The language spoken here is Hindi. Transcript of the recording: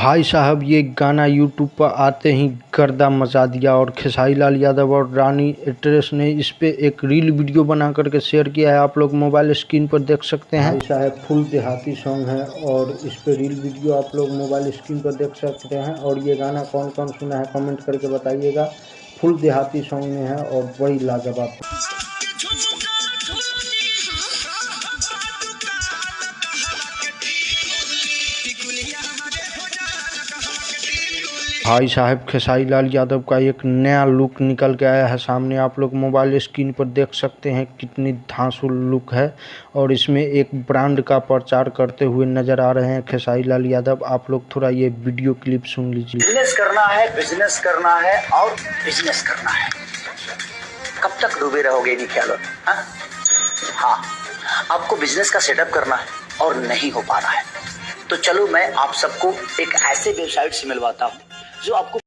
भाई साहब ये गाना यूट्यूब पर आते ही गर्दा मचा दिया और खेसारी लाल यादव और रानी एक्ट्रेस ने इस पे एक रील वीडियो बना करके शेयर किया है। आप लोग मोबाइल स्क्रीन पर देख सकते हैं। भाई साहब फुल देहाती सॉन्ग है और इस पे रील वीडियो आप लोग मोबाइल स्क्रीन पर देख सकते हैं। और ये गाना कौन कौन सुना है कमेंट करके बताइएगा। फुल देहाती सॉन्ग में है और बड़ी लाजवाब। भाई साहब खेसारी लाल यादव का एक नया लुक निकल के आया है सामने। आप लोग मोबाइल स्क्रीन पर देख सकते हैं कितनी धांसू लुक है। और इसमें एक ब्रांड का प्रचार करते हुए नजर आ रहे हैं खेसारी लाल यादव। आप लोग थोड़ा ये वीडियो क्लिप सुन लीजिए। बिजनेस करना है और बिजनेस करना है। कब तक डूबे रहोगे इन्हीं ख्यालों में? हाँ, आपको बिजनेस का सेटअप करना है और नहीं हो पा रहा है तो चलो मैं आप सबको एक ऐसे वेबसाइट से मिलवाता हूँ जो आपको